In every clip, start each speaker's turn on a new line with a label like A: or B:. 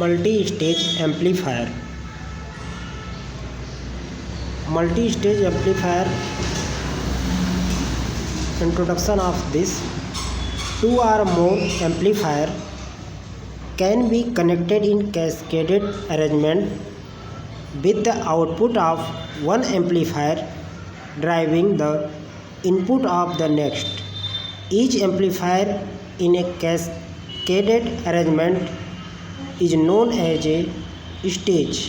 A: Multi-stage amplifier. Multi-stage amplifier. Introduction of this: two or more amplifier can be connected in cascaded arrangement with the output of one amplifier driving the input of the next. Each amplifier in a cascaded arrangement is known as a stage.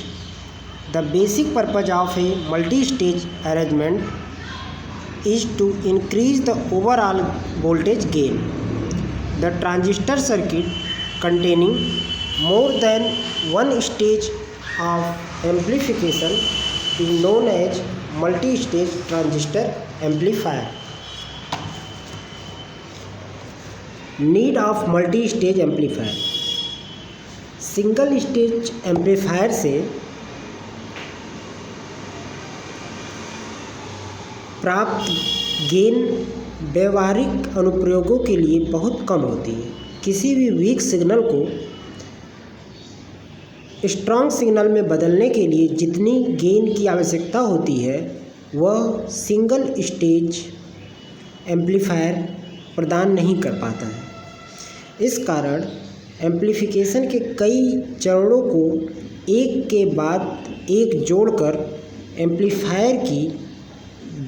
A: The basic purpose of a multi-stage arrangement is to increase the overall voltage gain. The transistor circuit containing more than one stage of amplification is known as multi-stage transistor amplifier. Need of multi-stage amplifier. Single stage amplifier से प्राप्त gain व्यावहारिक अनुप्रयोगों के लिए बहुत कम होती है। किसी भी वीक सिग्नल को स्ट्रॉन्ग सिग्नल में बदलने के लिए जितनी गेन की आवश्यकता होती है वह सिंगल स्टेज एम्पलीफायर प्रदान नहीं कर पाता है। इस कारण एम्पलीफिकेशन के कई चरणों को एक के बाद एक जोड़कर एम्पलीफायर की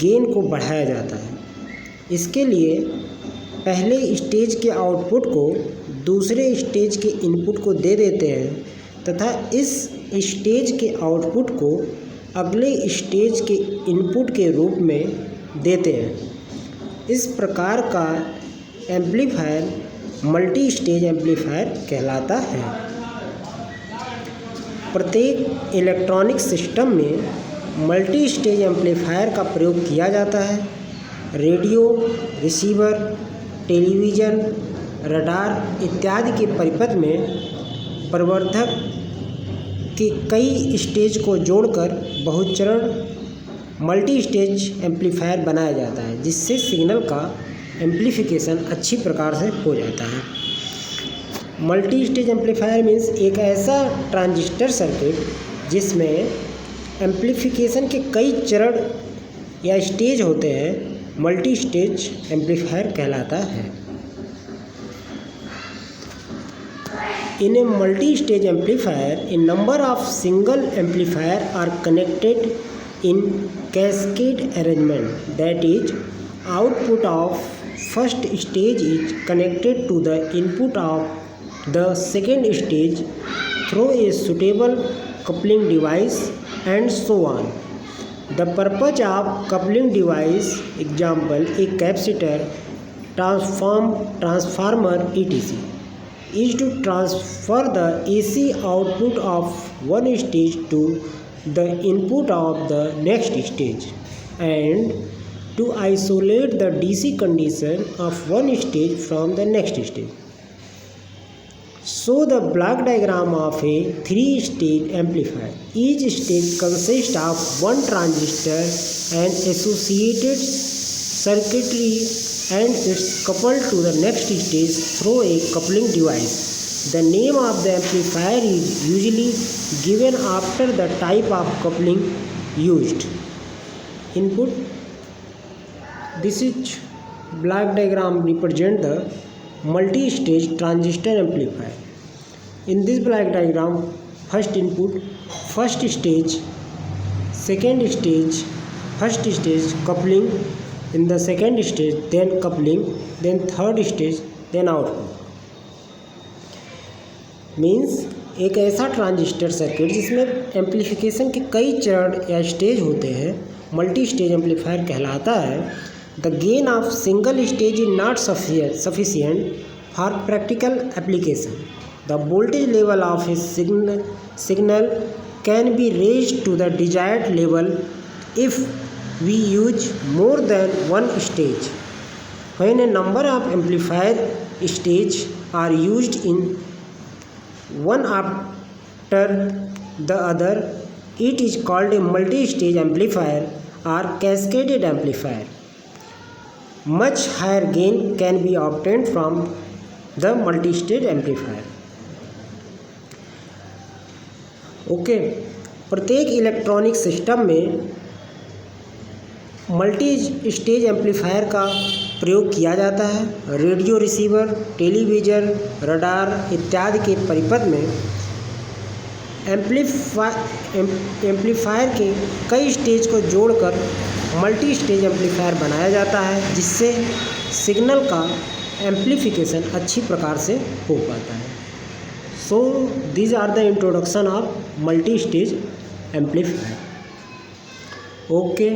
A: गेन को बढ़ाया जाता है। इसके लिए पहले स्टेज के आउटपुट को दूसरे स्टेज के इनपुट को दे देते हैं तथा इस स्टेज के आउटपुट को अगले स्टेज के इनपुट के रूप में देते हैं। इस प्रकार का एम्पलीफायर मल्टी स्टेज एम्पलीफायर कहलाता है। प्रत्येक इलेक्ट्रॉनिक सिस्टम में मल्टी स्टेज एम्पलीफायर का प्रयोग किया जाता है। रेडियो, रिसीवर, टेलीविज़न, रडार इत्यादि के परिपथ में प्रवर्धक के कई स्टेज को जोड़कर बहुचरण मल्टी स्टेज एम्पलीफायर बनाया जाता है, जिससे सिग्नल का एम्पलीफिकेशन अच्छी प्रकार से हो जाता है। मल्टी स्टेज एम्पलीफायर मीन्स एक ऐसा ट्रांजिस्टर सर्किट जिसमें एम्पलीफिकेशन के कई चरण या स्टेज होते हैं, मल्टी स्टेज एम्पलीफायर कहलाता है। In a multi stage amplifier a number of single amplifier are connected in cascade arrangement, that is output of first stage is connected to the input of the second stage through a suitable coupling device and so on. The purpose of coupling device, example a capacitor, transformer etc., is to transfer the AC output of one stage to the input of the next stage and to isolate the DC condition of one stage from the next stage. So the block diagram of a three-stage amplifier. Each stage consists of one transistor and associated circuitry and is coupled to the next stage through a coupling device. The name of the amplifier is usually given after the type of coupling used. Input. This is block diagram represent the multi-stage transistor amplifier. In this block diagram, first input, first stage, second stage, first stage coupling, in the second stage then coupling, then third stage, then output. Means एक ऐसा transistor circuit जिसमें amplification के कई चरण या stage होते हैं multi stage amplifier कहलाता है। The gain of single stage is not sufficient for practical application. The voltage level of a signal can be raised to the desired level if we use more than one stage. When a number of amplifier stages are used in one after the other, it is called a multi-stage amplifier or cascaded amplifier. Much higher gain can be obtained from the multi-stage amplifier. Okay, प्रत्येक electronic system में multi stage amplifier का प्रयोग किया जाता है। Radio receiver, television, radar इत्यादि के परिपथ में एम्पलीफायर के कई स्टेज को जोड़कर मल्टी स्टेज एम्पलीफायर बनाया जाता है, जिससे सिग्नल का एम्पलीफिकेशन अच्छी प्रकार से हो पाता है। So these are the introduction of multi stage amplifier. Okay.